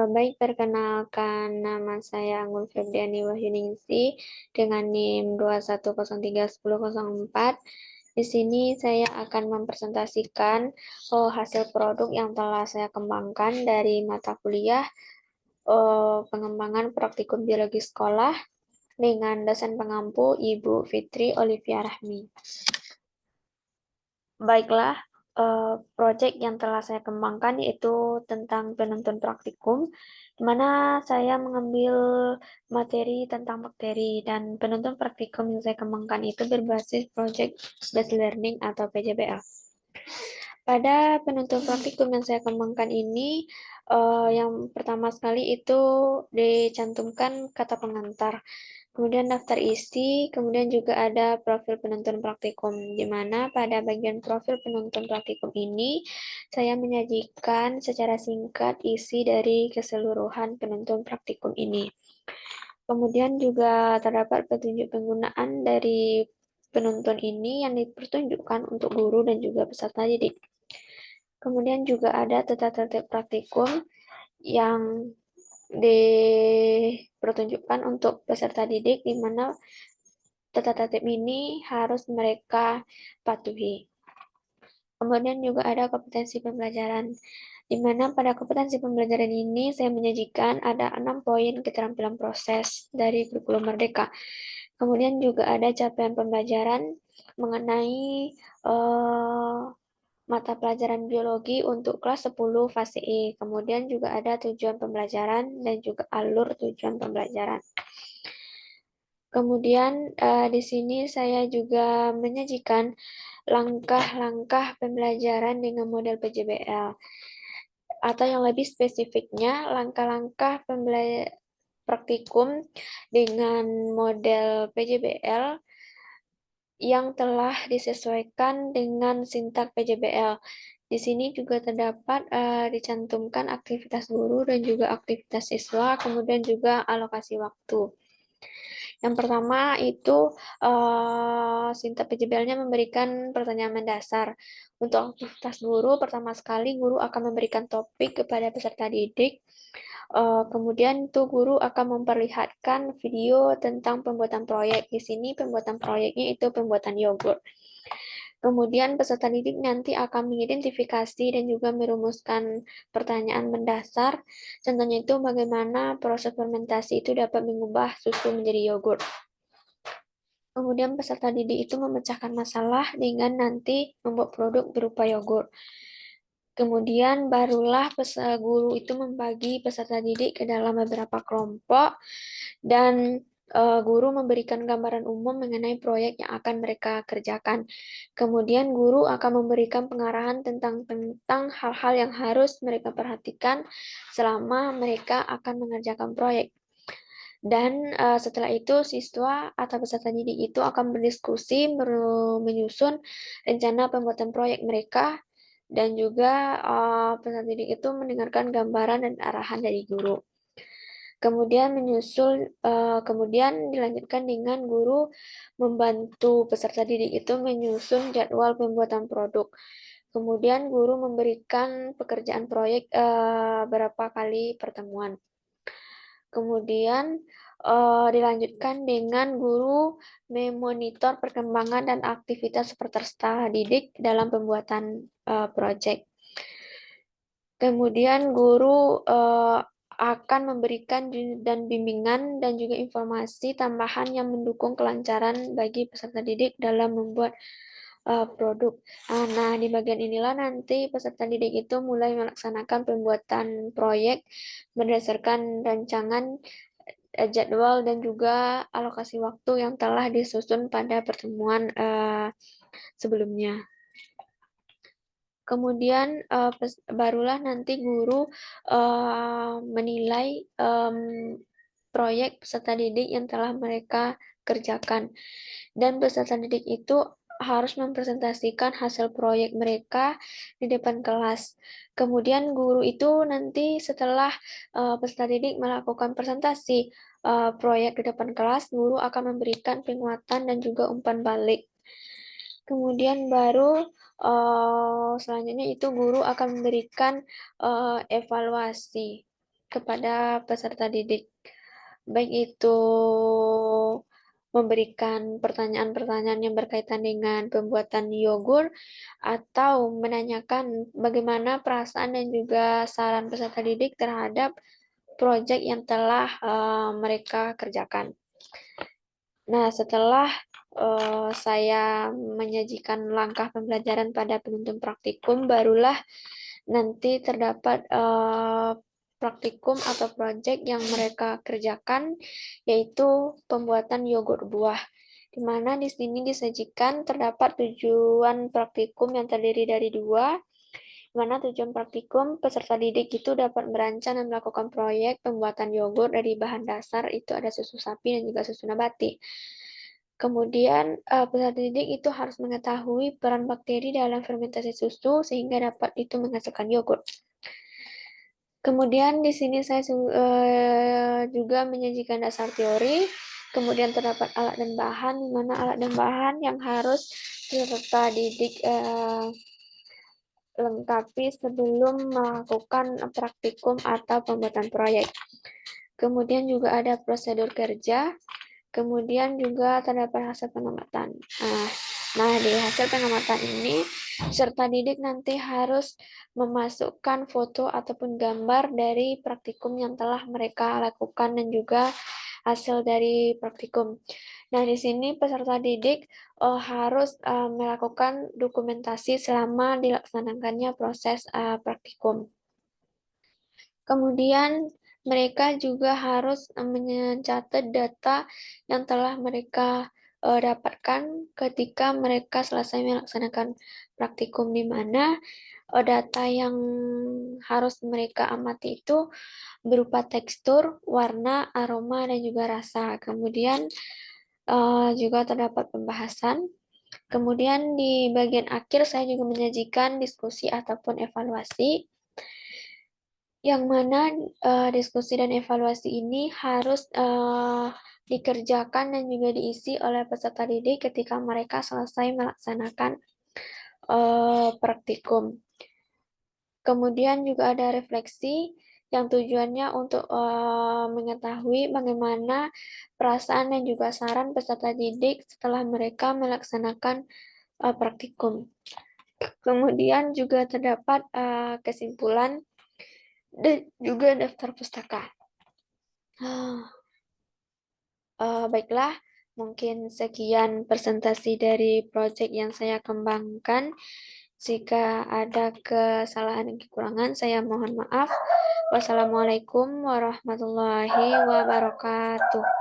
Baik, perkenalkan nama saya Anggun Febriani Wahyuningsi dengan NIM 2103104. Di sini saya akan mempresentasikan hasil produk yang telah saya kembangkan dari mata kuliah pengembangan praktikum biologi sekolah dengan dosen pengampu Ibu Fitri Olivia Rahmi. Baiklah, proyek yang telah saya kembangkan yaitu tentang penuntun praktikum, di mana saya mengambil materi tentang bakteri dan penuntun praktikum yang saya kembangkan itu berbasis Project Based Learning atau PJBL. Pada penuntun praktikum yang saya kembangkan ini, yang pertama sekali itu dicantumkan kata pengantar. Kemudian daftar isi, kemudian juga ada profil penuntun praktikum, di mana pada bagian profil penuntun praktikum ini, saya menyajikan secara singkat isi dari keseluruhan penuntun praktikum ini. Kemudian juga terdapat petunjuk penggunaan dari penuntun ini yang dipertunjukkan untuk guru dan juga peserta didik. Kemudian juga ada tata tertib praktikum yang dipertunjukkan untuk peserta didik, di mana tata tertib ini harus mereka patuhi. Kemudian juga ada kompetensi pembelajaran, di mana pada kompetensi pembelajaran ini saya menyajikan ada 6 poin keterampilan proses dari kurikulum Merdeka. Kemudian juga ada capaian pembelajaran mengenai mata pelajaran biologi untuk kelas 10 fase E. Kemudian juga ada tujuan pembelajaran dan juga alur tujuan pembelajaran. Kemudian di sini saya juga menyajikan langkah-langkah pembelajaran dengan model PJBL. Atau yang lebih spesifiknya, langkah-langkah praktikum dengan model PJBL yang telah disesuaikan dengan sintak PJBL. Di sini juga terdapat dicantumkan aktivitas guru dan juga aktivitas siswa, kemudian juga alokasi waktu. Yang pertama itu sintak PJBL-nya memberikan pertanyaan mendasar. Untuk aktivitas guru, pertama sekali guru akan memberikan topik kepada peserta didik. Kemudian itu guru akan memperlihatkan video tentang pembuatan proyek. Di sini pembuatan proyeknya itu pembuatan yogurt. Kemudian peserta didik nanti akan mengidentifikasi dan juga merumuskan pertanyaan mendasar. Contohnya itu bagaimana proses fermentasi itu dapat mengubah susu menjadi yogurt. Kemudian peserta didik itu memecahkan masalah dengan nanti membuat produk berupa yogurt. Kemudian barulah guru itu membagi peserta didik ke dalam beberapa kelompok dan guru memberikan gambaran umum mengenai proyek yang akan mereka kerjakan. Kemudian guru akan memberikan pengarahan tentang hal-hal yang harus mereka perhatikan selama mereka akan mengerjakan proyek. Dan setelah itu siswa atau peserta didik itu akan berdiskusi menyusun rencana pembuatan proyek mereka dan juga peserta didik itu mendengarkan gambaran dan arahan dari guru. Kemudian kemudian dilanjutkan dengan guru membantu peserta didik itu menyusun jadwal pembuatan produk. Kemudian guru memberikan pekerjaan proyek berapa kali pertemuan. Kemudian dilanjutkan dengan guru memonitor perkembangan dan aktivitas peserta didik dalam pembuatan proyek. Kemudian guru akan memberikan dan bimbingan dan juga informasi tambahan yang mendukung kelancaran bagi peserta didik dalam membuat produk. Nah, di bagian inilah nanti peserta didik itu mulai melaksanakan pembuatan proyek berdasarkan rancangan jadwal dan juga alokasi waktu yang telah disusun pada pertemuan sebelumnya. Kemudian barulah nanti guru menilai proyek peserta didik yang telah mereka kerjakan. Dan peserta didik itu harus mempresentasikan hasil proyek mereka di depan kelas. Kemudian guru itu nanti setelah peserta didik melakukan presentasi proyek di depan kelas, guru akan memberikan penguatan dan juga umpan balik. Kemudian baru selanjutnya itu guru akan memberikan evaluasi. kepada peserta didik. Baik itu memberikan pertanyaan-pertanyaan yang berkaitan dengan pembuatan yogurt atau menanyakan bagaimana perasaan dan juga saran peserta didik terhadap proyek yang telah mereka kerjakan. Nah, setelah saya menyajikan langkah pembelajaran pada penuntun praktikum, barulah nanti terdapat praktikum atau proyek yang mereka kerjakan, yaitu pembuatan yogurt buah. Di mana di sini disajikan terdapat tujuan praktikum yang terdiri dari dua, di mana tujuan praktikum peserta didik itu dapat merancang dan melakukan proyek pembuatan yogurt dari bahan dasar itu ada susu sapi dan juga susu nabati. Kemudian peserta didik itu harus mengetahui peran bakteri dalam fermentasi susu sehingga dapat itu menghasilkan yogurt. Kemudian di sini saya juga menyajikan dasar teori. Kemudian terdapat alat dan bahan, di mana alat dan bahan yang harus peserta didik lengkapi sebelum melakukan praktikum atau pembuatan proyek. Kemudian juga ada prosedur kerja. Kemudian juga terdapat hasil pengamatan. Nah, di hasil pengamatan ini, peserta didik nanti harus memasukkan foto ataupun gambar dari praktikum yang telah mereka lakukan dan juga hasil dari praktikum. Nah, di sini peserta didik harus melakukan dokumentasi selama dilaksanakannya proses praktikum. Kemudian mereka juga harus mencatat data yang telah mereka dapatkan ketika mereka selesai melaksanakan praktikum, di mana data yang harus mereka amati itu berupa tekstur, warna, aroma, dan juga rasa. Kemudian juga terdapat pembahasan. Kemudian di bagian akhir saya juga menyajikan diskusi ataupun evaluasi, yang mana diskusi dan evaluasi ini harus dikerjakan dan juga diisi oleh peserta didik ketika mereka selesai melaksanakan praktikum. Kemudian juga ada refleksi yang tujuannya untuk mengetahui bagaimana perasaan dan juga saran peserta didik setelah mereka melaksanakan praktikum. Kemudian juga terdapat kesimpulan dan juga daftar pustaka. Baiklah, mungkin sekian presentasi dari proyek yang saya kembangkan. Jika ada kesalahan dan kekurangan, saya mohon maaf. Wassalamualaikum warahmatullahi wabarakatuh.